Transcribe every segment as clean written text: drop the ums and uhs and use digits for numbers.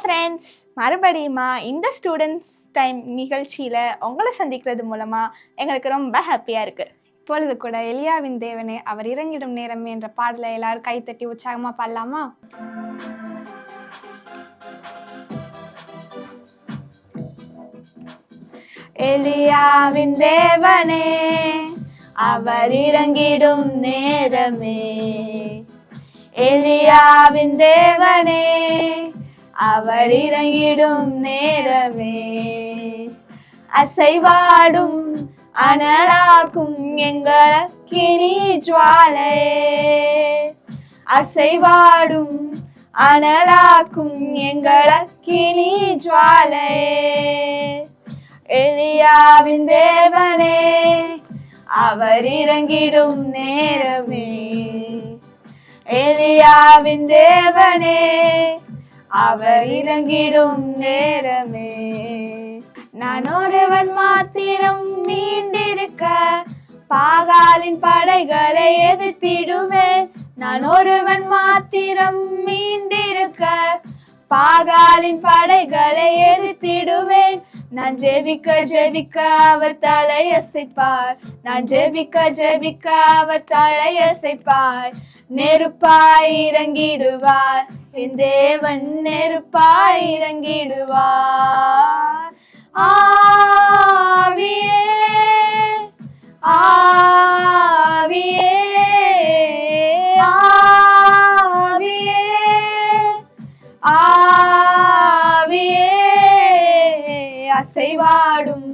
Friends, மறுபடியுமா இந்த students time நிகழ்ச்சியில் உங்களை சந்திக்கிறது மூலமாக எங்களுக்கு ரொம்ப ஹாப்பியாக இருக்குது. இப்பொழுது கூட எலியாவின் தேவனே அவர் இறங்கிடும் நேரமே என்ற பாடலை எல்லாரும் கைத்தட்டி உற்சாகமாக பாடலாமா? எலியாவின் தேவனே அவர் இறங்கிடும் நேரமே, எலியாவின் தேவனே அவர் இறங்கிடும் நேரமே, அசைவாடும் அனலாக்கும் எங்கள் அக்கினி ஜுவாலை, அசைவாடும் அனலாக்கும் எங்கள் அக்கினி ஜுவாலை, எலியாவின் தேவனே அவர் இறங்கிடும் நேரமே, எலியாவின் தேவனே அவர் இறங்கிடும் நேரமே. நான் ஒருவன் மாத்திரம் மீண்டிருக்க பாகாலின் படைகளை எதிர்த்திடுவேன். நான் ஒருவன் மாத்திரம் மீண்டிருக்க பாகாலின் படைகளை எதிர்த்திடுவேன். நான் ஜெபிக்க ஜெபிக்க அவர் தலையசைப்பார், நான் ஜெபிக்க ஜெபிக்க அவர் தலையசைப்பார். நெருப்பாய் இறங்கிடுவார் என் தேவன், நெருப்பாய் இறங்கிடுவார். ஆவியே ஆவியே ஆவியே ஆவியே, அசைவாடும்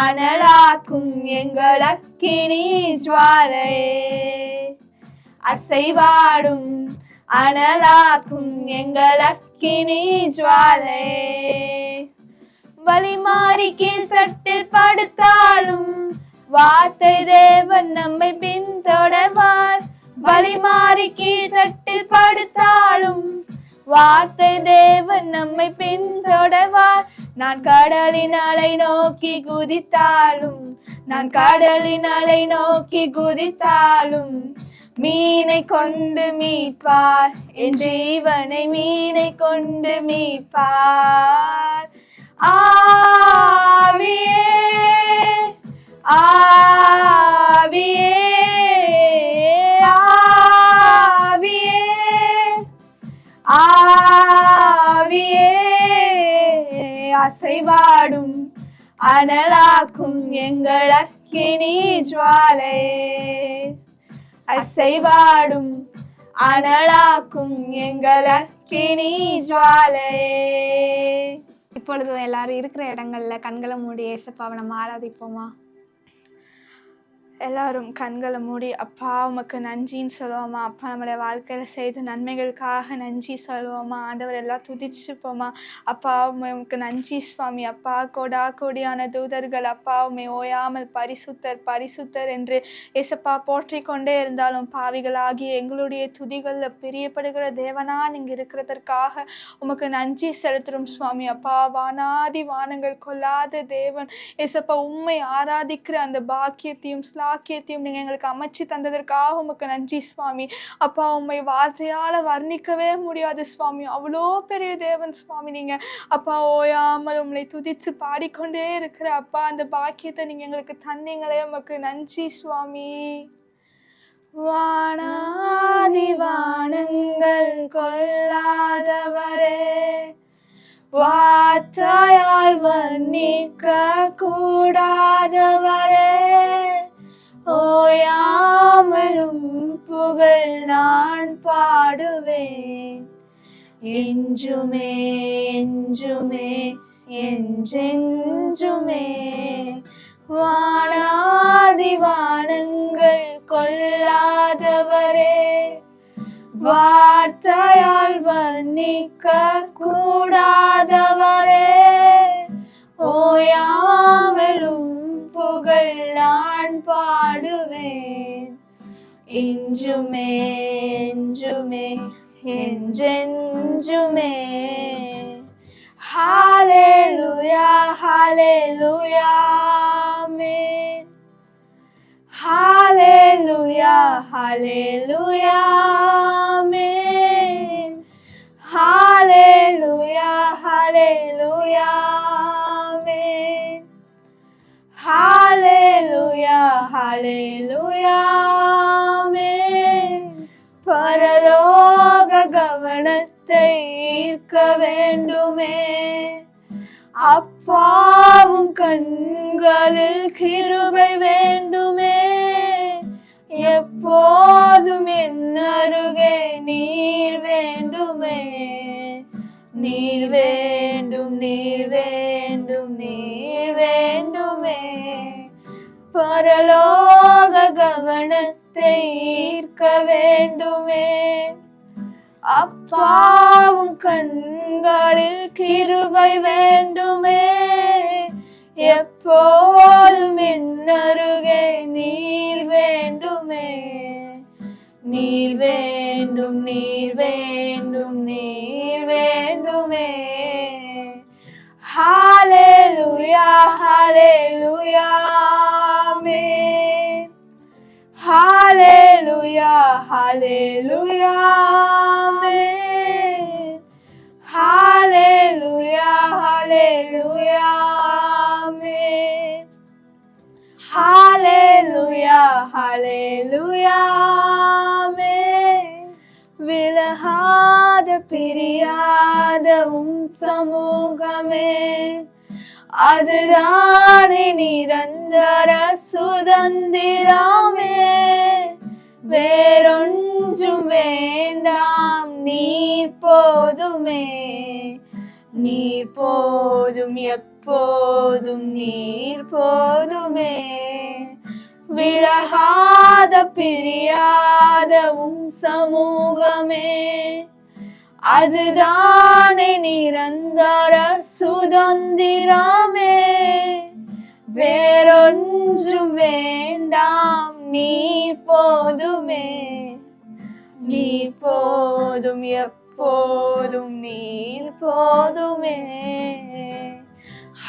அனலாக்கும் எங்கள் அக்கினி ஜுவாலையே, அசைவாடும் அனலாக்கும் எங்கள் அக்கினி ஜுவாலையே. வழி மாறி கீழ் தட்டில் படுத்தாலும் வார்த்தை தேவன் நம்மை பின்தொடர்வார். வழி மாறி கீழ் தட்டில் படுத்தாலும் வார்த்தை தேவன் நம்மை பின்தொடர்வார். நான் கடலின் அலை நோக்கி குதித்தாலும், நான் கடலின் அலை நோக்கி குதித்தாலும் மீனை கொண்டு மீட்பார், என் ஜீவனை மீனை கொண்டு மீட்பார். ஆவியே ஆவியே ஆவியே ஆவியே, அசைவாடும் அனலாக்கும் எங்கள் அக்கினி ஜுவாலையே, அசைவாடும் அனலாக்கும் எங்கள் அக்கினி ஜுவாலையே. இப்பொழுது எல்லாரும் இருக்கிற இடங்கள்ல கண்களை மூடி ஏசப்பாவை நம்ம ஆராதிப்போமா? எல்லாரும் கண்களை மூடி அப்பா உமக்கு நன்றின்னு சொல்லுவோமா. அப்பா நம்மளுடைய வாழ்க்கையில் செய்த நன்மைகளுக்காக நன்றி சொல்லுவோமா. ஆண்டவர் எல்லாம் துதிச்சுப்போமா. அப்பா உமக்கு நன்றி சுவாமி. அப்பா கோடா கோடியான தூதர்கள் அப்பா உண்மை ஓயாமல் பரிசுத்தர் பரிசுத்தர் என்று ஏசப்பா போற்றி கொண்டே இருந்தாலும் பாவிகளாகிய எங்களுடைய துதிகளில் பிரியப்படுகிற தேவனா நீங்கள் இருக்கிறதற்காக உமக்கு நன்றி செலுத்துகிறோம் சுவாமி. அப்பா வானாதி வானங்கள் கொள்ளாத தேவன் ஏசப்பா உண்மை ஆராதிக்கிற அந்த பாக்கியத்தையும் வாக்கியத்தையும் நீங்க எங்களுக்கு அமைச்சு தந்ததற்காக உமக்கு நன்றி சுவாமி. அப்பா உண்மை வார்த்தையால வர்ணிக்கவே முடியாது சுவாமி, அவ்வளோ பெரிய தேவன் சுவாமி நீங்க. அப்பா ஓயாமல் உங்களை துதித்து பாடிக்கொண்டே இருக்கிற அப்பா அந்த பாக்கியத்தை நீங்க எங்களுக்கு தந்தீங்களே, உமக்கு நன்றி சுவாமி. வானாதி வானங்கள் கொள்ளாதவரே, வார்த்தையால் வர்ணிக்க கூடாதவரே, ஓயாமலும் புகழ் நான் பாடுவேன் என்றுமே என்றுமே என்றென்றுமே. வானாதி வானங்கள் கொள்ளாதவரே, வார்த்தையால் வர்ணிக்க கூடாதவரே, ஓயாமலும் புகழ் நான் பாடுவேன் என்றுமே என்றுமே என்றென்றுமே. ஹalleluya ஹalleluya ஆமென். ஹalleluya ஹalleluya ஆமென். ஹalleluya ஈர்க்க வேண்டுமே. அப்பாவும் கண்களில் கிருபை வேண்டுமே. எப்போதும் என் அருகே நீர் வேண்டுமே. நீர் வேண்டும், நீர் வேண்டும், நீர் வேண்டுமே. பரலோக கவனத்தை ஈர்க்க வேண்டுமே. அப்பாவும் கண்களில் கிருபை வேண்டுமே. எப்போதும் என் அருகே நீர் வேண்டுமே. நீர் வேண்டும், நீர் வேண்டும், நீர் வேண்டுமே. ஹalleluya, ஹalleluya, ஆமென். ஹalleluya, ஹalleluya, ஆமென். ஹalleluya, ஹalleluya, ஆமென். ஹalleluya, ஹalleluya, ஆமென். விலகாத பிரியாத சமூகமே, அதுதானே நிரந்தர சுதந்திரமே. வேறொன்றும் வேண்டாம், நீர் போதுமே. நீர் போதும், எப்போதும் நீர் போதுமே. விலகாத பிரியாத சமூகமே, அதுதானே நிரந்தர சுதந்திரமே. வேறொன்றும் வேண்டாம், நீர் போதுமே. நீர் போதும், எப்போதும் நீர் போதுமே.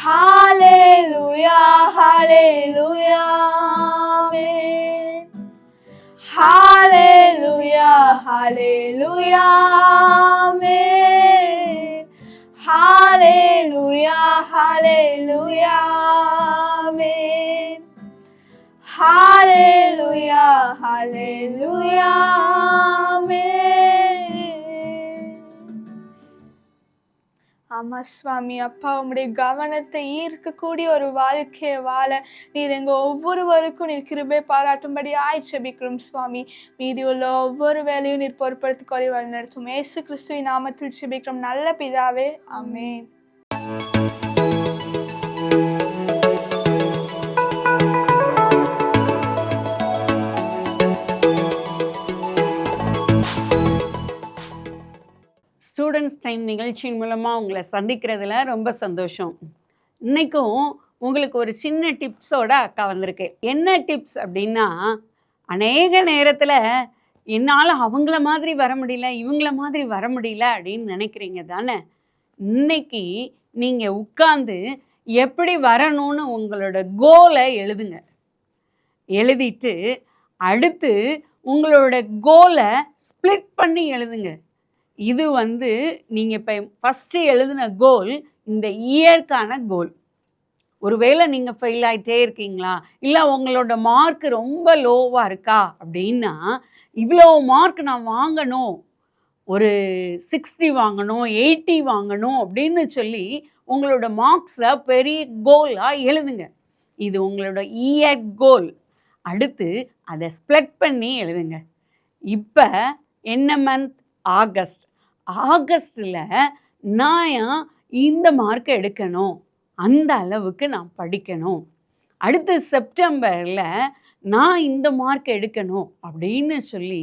ஹalleluya, ஹalleluya, ஆமென். ஹalleluya, ஹalleluya, ஆமென். ஹalleluya, ஹalleluya, ஆமென். ஹalleluya, ஹalleluya, ஆமென். ஆமா சுவாமி, அப்பா உம்முடைய கவனத்தை ஈர்க்கக்கூடிய ஒரு வாழ்க்கையை வாழ நீர் எங்க ஒவ்வொருவருக்கும் நீர் கிருபை பாராட்டும்படி ஜெபிக்கிறோம் சுவாமி. மீதி உள்ள ஒவ்வொரு வேலையும் நீர் பொறுப்படுத்திக் கொள்ளி வழிநடத்தும். இயேசு கிறிஸ்துவின் நாமத்தில் ஜெபிக்கிறோம் நல்ல பிதாவே, ஆமென். ஸ்டூடெண்ட்ஸ் டைம் நிகழ்ச்சியின் மூலமாக உங்களை சந்திக்கிறதுல ரொம்ப சந்தோஷம். இன்றைக்கும் உங்களுக்கு ஒரு சின்ன டிப்ஸோட அக்கா வந்திருக்கு. என்ன டிப்ஸ் அப்படின்னா, அநேக நேரத்தில் என்னால் அவங்கள மாதிரி வர முடியல, இவங்கள மாதிரி வர முடியல அப்படின்னு நினைக்கிறீங்க தானே. இன்னைக்கு நீங்கள் உட்கார்ந்து எப்படி வரணும்னு உங்களோட கோலை எழுதுங்க. எழுதிட்டு அடுத்து உங்களோட கோலை ஸ்ப்ளிட் பண்ணி எழுதுங்க. இது நீங்கள் இப்போ ஃபஸ்ட்டு எழுதின கோல் இந்த இயர்க்கான கோல். ஒருவேளை நீங்கள் ஃபெயில் ஆகிட்டே இருக்கீங்களா, இல்லை உங்களோட மார்க் ரொம்ப லோவாக இருக்கா அப்படின்னா, இவ்வளோ மார்க் நான் வாங்கணும், ஒரு 60 வாங்கணும், 80 வாங்கணும் அப்படின்னு சொல்லி உங்களோட மார்க்ஸை பெரிய கோலாக எழுதுங்க. இது உங்களோட இயர் கோல். அடுத்து அதை ஸ்ப்ளிட் பண்ணி எழுதுங்க. இப்போ என்ன மந்த்? ஆகஸ்ட். ஆகஸ்டில் நான் இந்த மார்க்கை எடுக்கணும், அந்த அளவுக்கு நான் படிக்கணும். அடுத்து செப்டம்பரில் நான் இந்த மார்க் எடுக்கணும் அப்படின்னு சொல்லி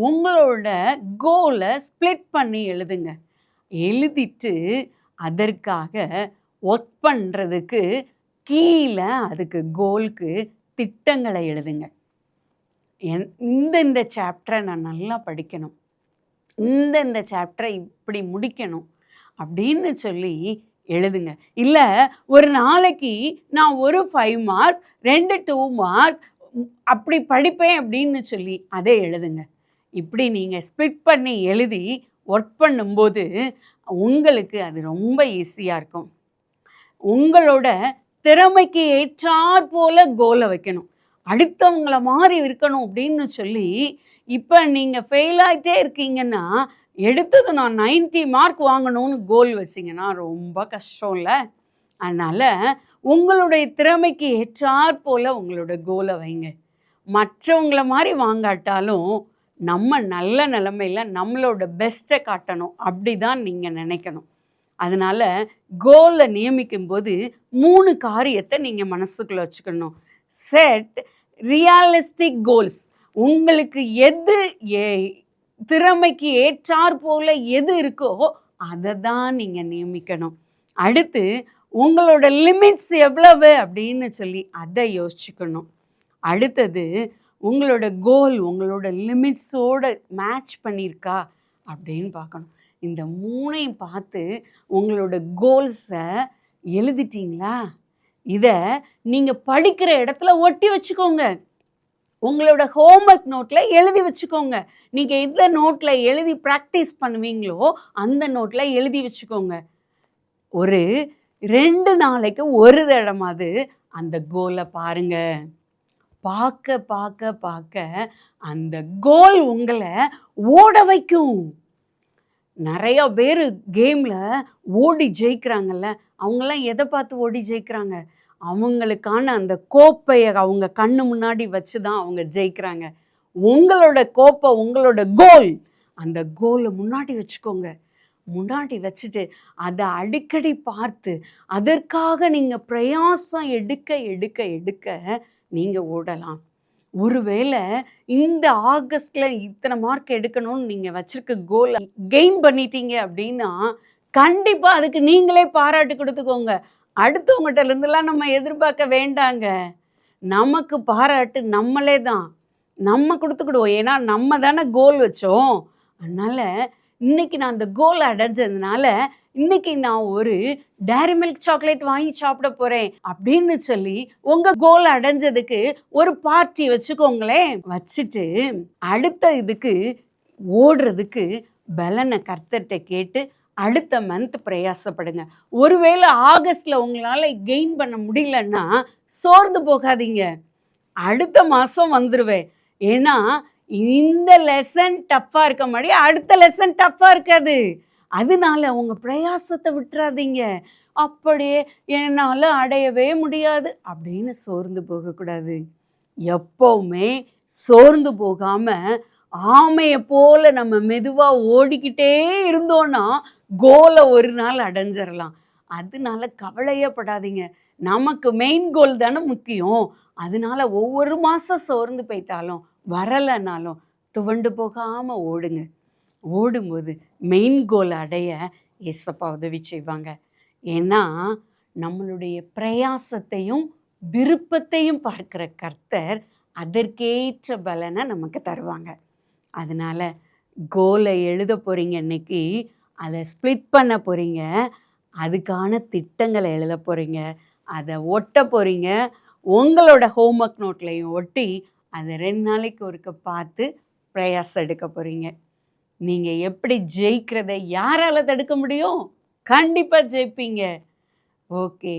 உங்களோட கோலை ஸ்ப்ளிட் பண்ணி எழுதுங்க. எழுதிட்டு அதற்காக ஒர்க் பண்ணுறதுக்கு கீழே அதுக்கு கோலுக்கு திட்டங்களை எழுதுங்க. இந்த சாப்டரை நான் நல்லா படிக்கணும், இந்த சாப்டரை இப்படி முடிக்கணும் அப்படின்னு சொல்லி எழுதுங்க. இல்லை ஒரு நாளைக்கு நான் ஒரு 5 மார்க் 2 மார்க் அப்படி படிப்பேன் அப்படின்னு சொல்லி அதை எழுதுங்க. இப்படி நீங்கள் ஸ்ப்ளிட் பண்ணி எழுதி ஒர்க் பண்ணும்போது உங்களுக்கு அது ரொம்ப ஈஸியாக இருக்கும். உங்களோட திறமைக்கு ஏற்றாற் போல கோலை வைக்கணும். அடுத்தவங்கள மாதிரி இருக்கணும் அப்படின்னு சொல்லி இப்போ நீங்கள் ஃபெயில் ஆகிட்டே இருக்கீங்கன்னா எடுத்தது நான் 90 மார்க் வாங்கணும்னு கோல் வச்சிங்கன்னா ரொம்ப கஷ்டம் இல்லை? அதனால் உங்களுடைய திறமைக்கு ஏற்றாற் போல் உங்களோட கோலை வைங்க. மற்றவங்கள மாதிரி வாங்காட்டாலும் நம்ம நல்ல நிலைமையில் நம்மளோட பெஸ்ட்டை காட்டணும், அப்படி தான் நீங்கள் நினைக்கணும். அதனால் கோலை நியமிக்கும் போது 3 காரியத்தை நீங்கள் மனசுக்குள்ளே வச்சுக்கணும். Set realistic goals. உங்களுக்கு எது திறமைக்கு ஏற்றாற் போல் எது இருக்கோ அதை தான் நீங்கள் நியமிக்கணும். அடுத்து உங்களோட லிமிட்ஸ் எவ்வளவு அப்படின்னு சொல்லி அதை யோசிச்சுக்கணும். அடுத்தது உங்களோட கோல் உங்களோட லிமிட்ஸோடு மேட்ச் பண்ணியிருக்கா அப்படின்னு பார்க்கணும். இந்த 3ஐயும் பார்த்து உங்களோட கோல்ஸை எழுதிட்டிங்களா? இதை நீங்கள் படிக்கிற இடத்துல ஒட்டி வச்சுக்கோங்க. உங்களோட ஹோம்ஒர்க் நோட்டில் எழுதி வச்சுக்கோங்க. நீங்கள் எந்த நோட்டில் எழுதி ப்ராக்டிஸ் பண்ணுவீங்களோ அந்த நோட்டில் எழுதி வச்சுக்கோங்க. ஒரு 2 நாளைக்கு ஒரு தடமாவது அந்த கோலை பாருங்கள். பார்க்க பார்க்க பார்க்க அந்த கோல் உங்களை ஓட வைக்கும். நிறையா பேர் கேமில் ஓடி ஜெயிக்கிறாங்கல்ல, அவங்களாம் எதை பார்த்து ஓடி ஜெயிக்கிறாங்க? அவங்களுக்கான அந்த கோப்பையை அவங்க கண்ணு முன்னாடி வச்சு தான் அவங்க ஜெயிக்கிறாங்க. உங்களோட கோப்பை உங்களோட கோல், அந்த கோலை முன்னாடி வச்சுக்கோங்க. முன்னாடி வச்சுட்டு அதை அடிக்கடி பார்த்து அதற்காக நீங்கள் பிரயாசம் எடுக்க எடுக்க எடுக்க நீங்கள் ஓடலாம். ஒருவேளை இந்த ஆகஸ்டில் இத்தனை மார்க் எடுக்கணும்னு நீங்கள் வச்சுருக்க கோலை கெயின் பண்ணிட்டீங்க அப்படின்னா கண்டிப்பாக அதுக்கு நீங்களே பாராட்டு கொடுத்துக்கோங்க. அடுத்தவங்ககிட்டலேருந்துலாம் நம்ம எதிர்பார்க்க வேண்டாங்க. நமக்கு பாராட்டு நம்மளே தான் நம்ம கொடுத்துக்கிடுவோம். ஏன்னா நம்ம தானே கோல் வச்சோம். அதனால் இன்றைக்கி நான் அந்த கோல் அடைஞ்சதுனால இன்றைக்கி நான் ஒரு டேரி மில்க் சாக்லேட் வாங்கி சாப்பிட போகிறேன் அப்படின்னு சொல்லி உங்கள் கோல் அடைஞ்சதுக்கு ஒரு பார்ட்டி வச்சுக்கோங்களேன். வச்சுட்டு அடுத்த இதுக்கு ஓடுறதுக்கு பலனை கர்த்தர்கிட்ட கேட்டு அடுத்த மந்த் பிரயாசப்படுங்க. ஒருவேளை ஆகஸ்டில் உங்களால் கெயின் பண்ண முடியலன்னா சோர்ந்து போகாதீங்க. அடுத்த மாதம் வந்துடுவேன். ஏன்னா இந்த லெசன் டஃப்பாக இருக்க மாதிரி அடுத்த லெசன் டஃப்பாக இருக்காது. அதனால உங்கள் பிரயாசத்தை விட்டுறாதீங்க. அப்படியே என்னால் அடையவே முடியாது அப்படின்னு சோர்ந்து போகக்கூடாது. எப்போவுமே சோர்ந்து போகாமல் ஆமையை போல் நம்ம மெதுவாக ஓடிக்கிட்டே இருந்தோன்னா கோலை ஒரு நாள் அடைஞ்சிடலாம். அதனால கவலையப்படாதீங்க. நமக்கு மெயின் கோல் தானே முக்கியம். அதனால ஒவ்வொரு மாதம் சோர்ந்து போயிட்டாலும் வரலைனாலும் துவண்டு போகாமல் ஓடுங்க. ஓடும்போது மெயின் கோல் அடைய ஏசப்பா உதவி செய்வாங்க. ஏன்னா நம்மளுடைய பிரயாசத்தையும் விருப்பத்தையும் பார்க்குற கர்த்தர் அதற்கேற்ற பலனை நமக்கு தருவாங்க. அதனால் கோலை எழுத போகிறீங்க, இன்னைக்கு அதை ஸ்ப்ளிட் பண்ண போகிறீங்க, அதுக்கான திட்டங்களை எழுத போகிறீங்க, அதை ஒட்ட போகிறீங்க. உங்களோட ஹோம்ஒர்க் நோட்லையும் ஒட்டி அதை 2 நாளைக்கு ஒருக்க பார்த்து பிரயாசம் எடுக்க போகிறீங்க. நீங்கள் எப்படி ஜெயிக்கிறத யாரால் தடுக்க முடியும்? கண்டிப்பாக ஜெயிப்பீங்க. Okay.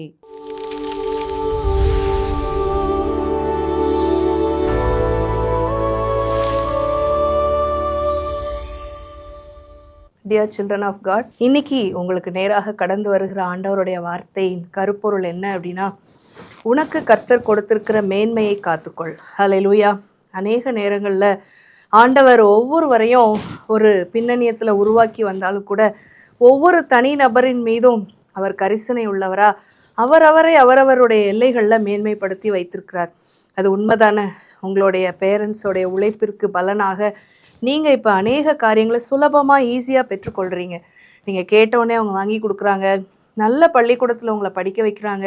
Dear children of God, இன்னைக்கு உங்களுக்கு நேராக கடந்து வருகிற ஆண்டவருடைய வார்த்தையின் கருப்பொருள் என்ன அப்படின்னா, உனக்கு கர்த்தர் கொடுத்திருக்கிற மேன்மையை காத்துக்கொள். ஹல்லேலூயா. அநேக நேரங்களில் ஆண்டவர் ஒவ்வொருவரையும் ஒரு பின்னணியத்தில் உருவாக்கி வந்தாலும் கூட ஒவ்வொரு தனி நபரின் மீதும் அவர் கரிசனை உள்ளவரா அவரவரை அவரவருடைய எல்லைகளில் மேன்மைப்படுத்தி வைத்திருக்கிறார். அது உண்மைதானே? உங்களுடைய பேரண்ட்ஸோடைய உழைப்பிற்கு பலனாக நீங்கள் இப்போ அநேக காரியங்களை சுலபமாக ஈஸியாக பெற்றுக்கொள்கிறீங்க. நீங்கள் கேட்டோடனே அவங்க வாங்கி கொடுக்குறாங்க, நல்ல பள்ளிக்கூடத்தில் உங்களை படிக்க வைக்கிறாங்க,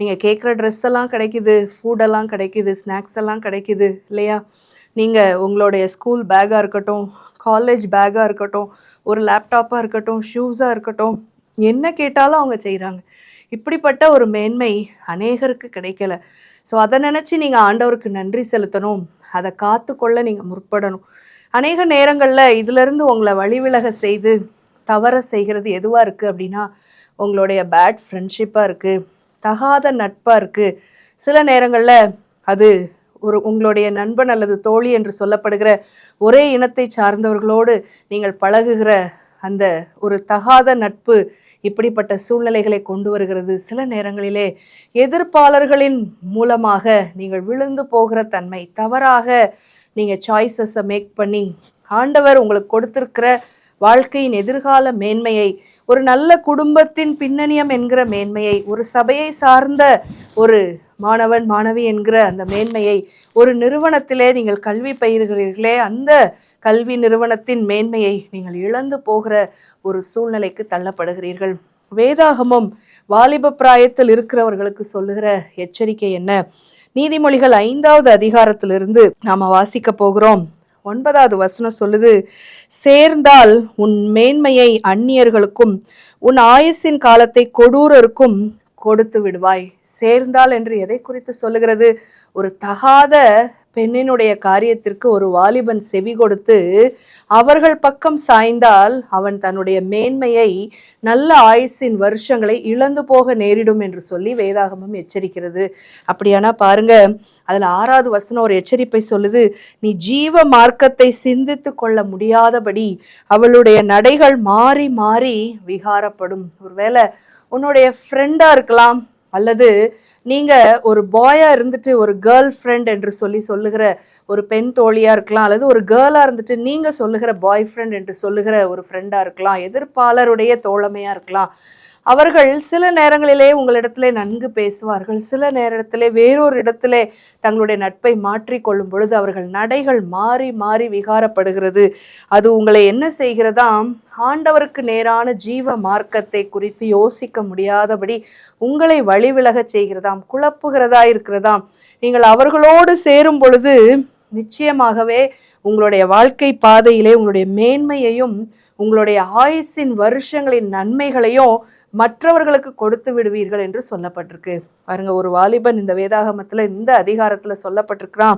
நீங்கள் கேட்குற ட்ரெஸ் எல்லாம் கிடைக்குது, ஃபுட்டெல்லாம் கிடைக்குது, ஸ்நாக்ஸ் எல்லாம் கிடைக்குது இல்லையா? நீங்கள் உங்களுடைய ஸ்கூல் பேக்காக இருக்கட்டும், காலேஜ் பேக்காக இருக்கட்டும், ஒரு லேப்டாப்பாக இருக்கட்டும், ஷூஸாக இருக்கட்டும், என்ன கேட்டாலும் அவங்க செய்கிறாங்க. இப்படிப்பட்ட ஒரு மேன்மை அநேகருக்கு கிடைக்கல. ஸோ அதை நினச்சி நீங்கள் ஆண்டவருக்கு நன்றி செலுத்தணும், அதை காத்துக்கொள்ள நீங்கள் முற்படணும். அநேக நேரங்களில் இதிலிருந்து உங்களை வழிவிலக செய்து தவற செய்கிறது எதுவாக இருக்குது அப்படின்னா, உங்களுடைய பேட் ஃப்ரெண்ட்ஷிப்பாக இருக்குது, தகாத நட்பாக இருக்குது. சில நேரங்களில் அது உங்களுடைய நண்பன் அல்லது தோழி என்று சொல்லப்படுகிற ஒரே இனத்தை சார்ந்தவர்களோடு நீங்கள் பழகுகிற அந்த ஒரு தகாத நட்பு இப்படிப்பட்ட சூழ்நிலைகளை கொண்டு வருகிறது. சில நேரங்களிலே எதிர்ப்பாளர்களின் மூலமாக நீங்கள் விழுந்து போகிற தன்மை, தவறாக நீங்கள் சாய்ஸஸை மேக் பண்ணி ஆண்டவர் உங்களுக்கு கொடுத்திருக்கிற வாழ்க்கையின் எதிர்கால மேன்மையை, ஒரு நல்ல குடும்பத்தின் பின்னணியம் என்கிற மேன்மையை, ஒரு சபையை சார்ந்த ஒரு மாணவன் மாணவி என்கிற அந்த மேன்மையை, ஒரு நிறுவனத்திலே நீங்கள் கல்வி பயிலுகிறீர்களே அந்த கல்வி நிறுவனத்தின் மேன்மையை நீங்கள் இழந்து போகிற ஒரு சூழ்நிலைக்கு தள்ளப்படுகிறீர்கள். வேதாகமம் வாலிப பிராயத்தில் இருக்கிறவர்களுக்கு சொல்லுகிற எச்சரிக்கை என்ன? நீதிமொழிகள் 5வது அதிகாரத்திலிருந்து நாம வாசிக்க போகிறோம். 9வது வசனம் சொல்லுது, சேர்ந்தால் உன் மேன்மையை அந்நியர்களுக்கும் உன் ஆயுசின் காலத்தை கொடூரருக்கும் கொடுத்து விடுவாய். சேர்ந்தால் என்று எதை குறித்து சொல்லுகிறது? ஒரு தகாத பெண்ணினுடைய காரியத்திற்கு ஒரு வாலிபன் செவி கொடுத்து அவர்கள் பக்கம் சாய்ந்தால் அவன் தன்னுடைய மேன்மையை, நல்ல ஆயுசின் வருஷங்களை இழந்து போக நேரிடும் என்று சொல்லி வேதாகமம் எச்சரிக்கிறது. அப்படியானா பாருங்க, அதுல 6வது வசனம் ஒரு எச்சரிப்பை சொல்லுது, நீ ஜீவ மார்க்கத்தை சிந்தித்து கொள்ள முடியாதபடி அவளுடைய நடைகள் மாறி மாறி விகாரப்படும். ஒருவேளை உன்னுடைய ஃப்ரெண்டா இருக்கலாம், அல்லது நீங்க ஒரு பாயா இருந்துட்டு ஒரு கேர்ள் ஃப்ரெண்ட் என்று சொல்லுகிற ஒரு பெண் தோழியா இருக்கலாம், அல்லது ஒரு கேர்ளா இருந்துட்டு நீங்க சொல்லுகிற பாய் ஃப்ரெண்ட் என்று சொல்லுகிற ஒரு ஃப்ரெண்டா இருக்கலாம், எதிர்ப்பாளருடைய தோழமையா இருக்கலாம். அவர்கள் சில நேரங்களிலே உங்களிடத்திலே நன்கு பேசுவார்கள், சில நேரத்திலே வேறொரு இடத்திலே தங்களுடைய நட்பை மாற்றிக்கொள்ளும் பொழுது அவர்கள் நடைகள் மாறி மாறி விகாரப்படுகிறது. அது உங்களை என்ன செய்கிறதாம்? ஆண்டவருக்கு நேரான ஜீவ மார்க்கத்தை குறித்து யோசிக்க முடியாதபடி உங்களை வழிவிலக செய்கிறதாம், குழப்புகிறதா இருக்கிறதாம். நீங்கள் அவர்களோடு சேரும் பொழுது நிச்சயமாகவே உங்களுடைய வாழ்க்கை பாதையிலே உங்களுடைய மேன்மையையும் உங்களுடைய ஆயுசின் வருஷங்களின் நன்மைகளையும் மற்றவர்களுக்கு கொடுத்து விடுவீர்கள் என்று சொல்லப்பட்டிருக்கு. பாருங்க, ஒரு வாலிபன் இந்த வேதாகமத்துல இந்த அதிகாரத்துல சொல்லப்பட்டிருக்கிறான்.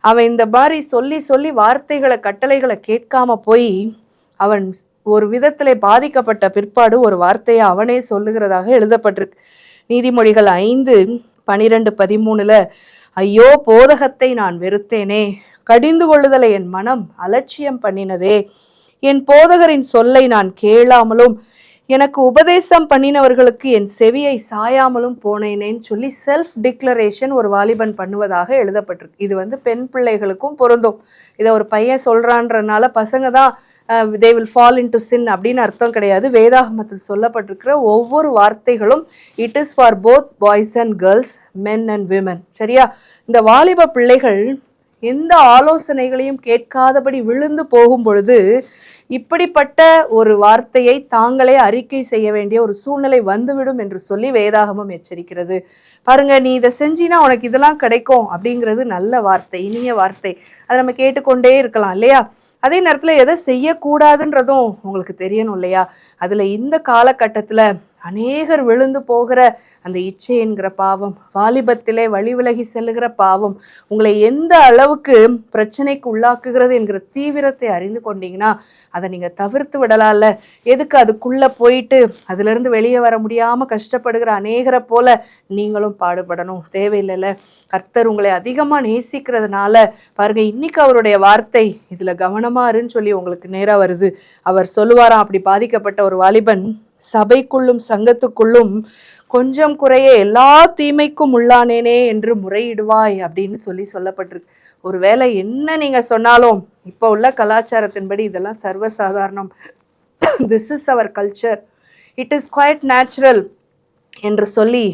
அவன் இந்த மாதிரி சொல்லி சொல்லி வார்த்தைகளை கட்டளைகளை கேட்காம போய் அவன் ஒரு விதத்திலே பாதிக்கப்பட்ட பிற்பாடு ஒரு வார்த்தையை அவனே சொல்லுகிறதாக எழுதப்பட்டிருக்கு. நீதிமொழிகள் 5:12-13 ஐயோ போதகத்தை நான் வெறுத்தேனே, கடிந்து கொள்ளுதலை என் மனம் அலட்சியம் பண்ணினதே, என் போதகரின் சொல்லை நான் கேளாமலும் எனக்கு உபதேசம் பண்ணினவர்களுக்கு என் செவியை சாயாமலும் போனேனேன்னு சொல்லி செல்ஃப் டிக்ளரேஷன் ஒரு வாலிபன் பண்ணுவதாக எழுதப்பட்டிருக்கு. இது பெண் பிள்ளைகளுக்கும் பொருந்தும். இதை ஒரு பையன் சொல்றான்றனால பசங்க தான் they will fall into sin அப்படின்னு அர்த்தம் கிடையாது. வேதாகமத்தில் சொல்லப்பட்டிருக்கிற ஒவ்வொரு வார்த்தைகளும் it is for both boys and girls, men and women. சரியா? இந்த வாலிப பிள்ளைகள் எந்த ஆலோசனைகளையும் கேட்காதபடி விழுந்து போகும் பொழுது இப்படிப்பட்ட ஒரு வார்த்தையை தாங்களே அறிக்கை செய்ய வேண்டிய ஒரு சூழ்நிலை வந்துவிடும் என்று சொல்லி வேதாகமம் எச்சரிக்கிறது. பாருங்க, நீ இதை செஞ்சினா உனக்கு இதெல்லாம் கிடைக்கும் அப்படிங்கிறது நல்ல வார்த்தை, இனிய வார்த்தை. அதை நம்ம கேட்டுக்கொண்டே இருக்கலாம் இல்லையா? அதே நேரத்தில் எதை செய்யக்கூடாதுன்றதும் உங்களுக்கு தெரியணும் இல்லையா? அதில் இந்த காலகட்டத்தில் அநேகர் விழுந்து போகிற அந்த இச்சை என்கிற பாவம், வாலிபத்திலே வழி விலகி செல்லுகிற பாவம் உங்களை எந்த அளவுக்கு பிரச்சனைக்கு உள்ளாக்குகிறது என்கிற தீவிரத்தை அறிந்து கொண்டீங்கன்னா அதை நீங்கள் தவிர்த்து விடலாம்ல. எதுக்கு அதுக்குள்ளே போயிட்டு அதிலிருந்து வெளியே வர முடியாமல் கஷ்டப்படுகிற அநேகரை போல நீங்களும் பாடுபடணும்? தேவையில்லைல்ல. கர்த்தர் உங்களை அதிகமாக நேசிக்கிறதுனால பாருங்க, இன்னைக்கு அவருடைய வார்த்தை இதில் கவனமாக இருன்னு சொல்லி உங்களுக்கு நேராக வருது. அவர் சொல்லுவாராம், அப்படி பாதிக்கப்பட்ட ஒரு வாலிபன் சபைக்குள்ளும் சங்கத்துக்குள்ளும் கொஞ்சம் குறைய எல்லா தீமைக்கும் உள்ளானேனே என்று முறையிடுவாய் அப்படின்னு சொல்லப்பட்டிருக்கு. ஒருவேளை என்ன நீங்க சொன்னாலும் இப்போ உள்ள கலாச்சாரத்தின்படி இதெல்லாம் சர்வசாதாரணம், this is our culture, it is quite natural என்று சொல்லி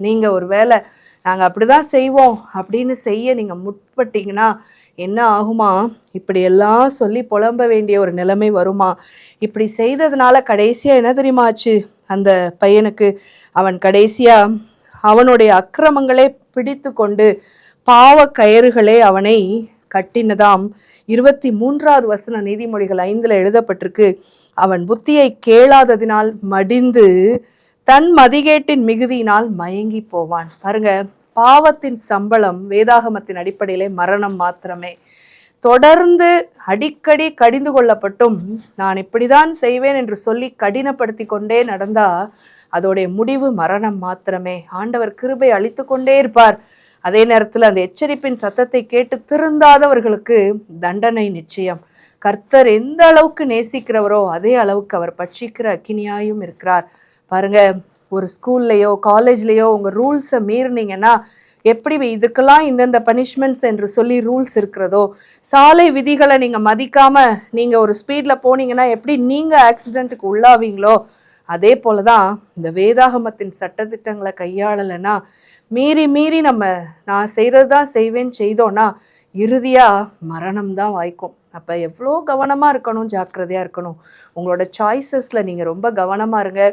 நீங்க ஒருவேளை நாங்கள் அப்படிதான் செய்வோம் அப்படின்னு செய்ய நீங்கள் முற்பட்டீங்கன்னா என்ன ஆகுமா? இப்படியெல்லாம் சொல்லி புலம்ப வேண்டிய ஒரு நிலைமை வருமா? இப்படி செய்ததுனால கடைசியாக என்ன தெரியுமா ஆச்சு அந்த பையனுக்கு? அவன் கடைசியாக அவனுடைய அக்கிரமங்களே பிடித்து கொண்டு பாவ கயிறுகளே அவனை கட்டினதாம். 23வது வசனம் நீதிமொழிகள் 5 எழுதப்பட்டிருக்கு. அவன் புத்தியை கேளாததினால் மடிந்து தன் மதிகேட்டின் மிகுதியினால் மயங்கி போவான். பாருங்க, பாவத்தின் சம்பளம் வேதாகமத்தின் அடிப்படையிலே மரணம் மாத்திரமே. தொடர்ந்து அடிக்கடி கடிந்து கொள்ளப்பட்டும் நான் இப்படிதான் செய்வேன் என்று சொல்லி கடினப்படுத்தி கொண்டே நடந்தா அதோடைய முடிவு மரணம் மாத்திரமே. ஆண்டவர் கிருபை அளித்து கொண்டே இருப்பார். அதே நேரத்தில் அந்த எச்சரிப்பின் சத்தத்தை கேட்டு திருந்தாதவர்களுக்கு தண்டனை நிச்சயம். கர்த்தர் எந்த அளவுக்கு நேசிக்கிறவரோ அதே அளவுக்கு அவர் பட்சிக்கிற அக்கினியாயும் இருக்கிறார். பாருங்க, ஒரு ஸ்கூல்லையோ காலேஜ்லேயோ உங்கள் ரூல்ஸை மீறினீங்கன்னா எப்படி இதுக்கெல்லாம் இந்தந்த பனிஷ்மெண்ட்ஸ் என்று சொல்லி ரூல்ஸ் இருக்கிறதோ, சாலை விதிகளை நீங்கள் மதிக்காமல் நீங்கள் ஒரு ஸ்பீடில் போனீங்கன்னா எப்படி நீங்கள் ஆக்சிடெண்ட்டுக்கு உள்ளாவீங்களோ, அதே போல தான் இந்த வேதாகமத்தின் சட்டத்திட்டங்களை கையாளலைன்னா மீறி மீறி நான் செய்கிறது தான் செய்வேன்னு செய்தோன்னா இறுதியாக மரணம் தான் வாய்க்கும். அப்போ எவ்வளோ கவனமாக இருக்கணும், ஜாக்கிரதையாக இருக்கணும். உங்களோட சாய்ஸஸில் நீங்கள் ரொம்ப கவனமாக இருங்க.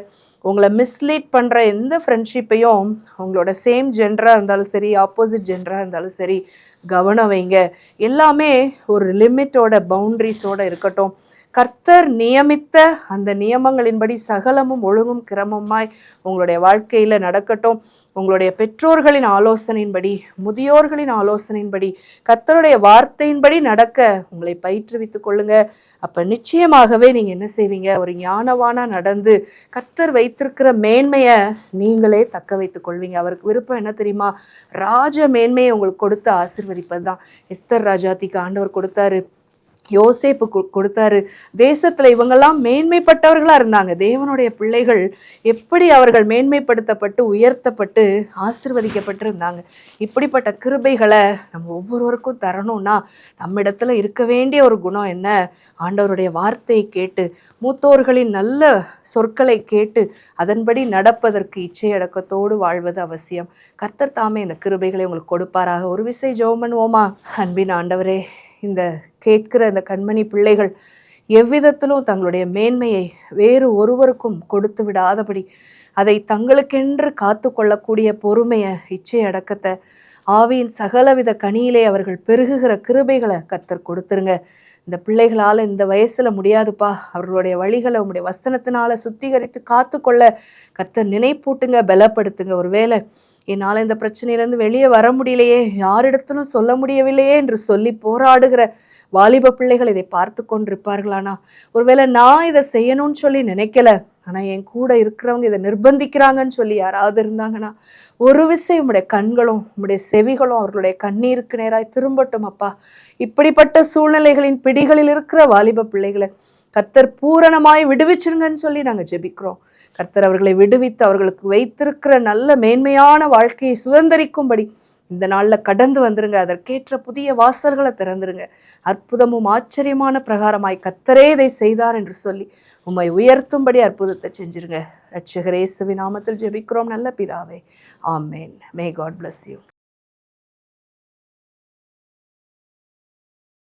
உங்களை மிஸ்லீட் பண்ணுற எந்த ஃப்ரெண்ட்ஷிப்பையும் உங்களோட சேம் ஜெண்டராக இருந்தாலும் சரி, ஆப்போசிட் ஜெண்டராக இருந்தாலும் சரி, கவனம் வைங்க. எல்லாமே ஒரு லிமிட்டோட பவுண்ட்ரிஸோடு இருக்கட்டும். கர்த்தர் நியமித்த அந்த நியமங்களின்படி சகலமும் ஒழுங்கும் கிரமமாய் உங்களுடைய வாழ்க்கையில் நடக்கட்டும். உங்களுடைய பெற்றோர்களின் ஆலோசனையின்படி, முதியோர்களின் ஆலோசனையின்படி, கர்த்தருடைய வார்த்தையின்படி நடக்க உங்களை பயிற்றுவித்துக் கொள்ளுங்க. அப்போ நிச்சயமாகவே நீங்கள் என்ன செய்வீங்க, ஒரு ஞானவானா நடந்து கர்த்தர் வைத்திருக்கிற மேன்மையை நீங்களே தக்க வைத்துக் கொள்வீங்க. அவருக்கு விருப்பம் என்ன தெரியுமா? ராஜ மேன்மையை உங்களுக்கு கொடுத்து ஆசீர்வதிப்பது தான். எஸ்தர் ராஜாத்திக்கு ஆண்டவர் கொடுத்தாரு, யோசேப்பு கொடுத்தாரு. தேசத்துல இவங்கெல்லாம் மேன்மைப்பட்டவர்களா இருந்தாங்க. தேவனுடைய பிள்ளைகள் எப்படி அவர்கள் மேன்மைப்படுத்தப்பட்டு உயர்த்தப்பட்டு ஆசீர்வதிக்கப்பட்டு இருந்தாங்க. இப்படிப்பட்ட கிருபைகளை நம்ம ஒவ்வொருவருக்கும் தரணும்னா நம்ம இடத்துல இருக்க வேண்டிய ஒரு குணம் என்ன? ஆண்டவருடைய வார்த்தையை கேட்டு, மூத்தோர்களின் நல்ல சொற்களை கேட்டு அதன்படி நடப்பதற்கு இச்சையடக்கத்தோடு வாழ்வது அவசியம். கர்த்தர் தாமே இந்த கிருபைகளை உங்களுக்கு கொடுப்பாராக. ஒரு விசை ஜெபம் பண்ணுவோமா? அன்பின் ஆண்டவரே, இந்த கேட்கிற இந்த கண்மணி பிள்ளைகள் எவ்விதத்திலும் தங்களுடைய மேன்மையை வேறு ஒருவருக்கும் கொடுத்து விடாதபடி அதை தங்களுக்கென்று காத்து கொள்ளக்கூடிய பொறுமையை, இச்சை அடக்கத்தை, ஆவியின் சகலவித கனியிலே அவர்கள் பெருகுகிற கிருபைகளை கர்த்தர் கொடுத்துருங்க. இந்த பிள்ளைகளால் இந்த வயசில் முடியாதுப்பா, அவர்களுடைய வழிகளை உங்களுடைய வசனத்தினால சுத்திகரித்து காத்து கொள்ள கர்த்தர் நினைப்பூட்டுங்க, பலப்படுத்துங்க. ஒருவேளை என்னால் இந்த பிரச்சனையிலேருந்து வெளியே வர முடியலையே, யாரிடத்திலும் சொல்ல முடியவில்லையே என்று சொல்லி போராடுகிற வாலிப பிள்ளைகள் இதை பார்த்து கொண்டிருப்பார்களானா? ஒருவேளை நான் இதை செய்யணும்னு சொல்லி நினைக்கல, ஆனால் என் கூட இருக்கிறவங்க இதை நிர்பந்திக்கிறாங்கன்னு சொல்லி யாராவது இருந்தாங்கன்னா ஒரு விசை உம்முடைய கண்களும் உம்முடைய செவிகளும் அவர்களுடைய கண்ணீருக்கு நேராய் திரும்பட்டும் அப்பா. இப்படிப்பட்ட சூழ்நிலைகளின் பிடிகளில் இருக்கிற வாலிப பிள்ளைகளை கர்த்தர் பூரணமாய் விடுவிச்சிருங்கன்னு சொல்லி நாங்கள் ஜெபிக்கிறோம். கர்த்தர் அவர்களை விடுவித்து அவர்களுக்கு வைத்திருக்கிற நல்ல மேன்மையான வாழ்க்கையை சுதந்திரிக்கும்படி இந்த நாளில் கடந்து வந்துருங்க. அதற்கேற்ற புதிய வாசல்களை திறந்துருங்க. அற்புதமும் ஆச்சரியமான பிரகாரமாய் கர்த்தரே இதை செய்தார் என்று சொல்லி உம்மை உயர்த்தும்படி அற்புதத்தை செஞ்சிருங்க. ரட்சகர் இயேசுவின் நாமத்தில் ஜெபிக்கிறோம் நல்ல பிதாவே, ஆமேன். May God bless you.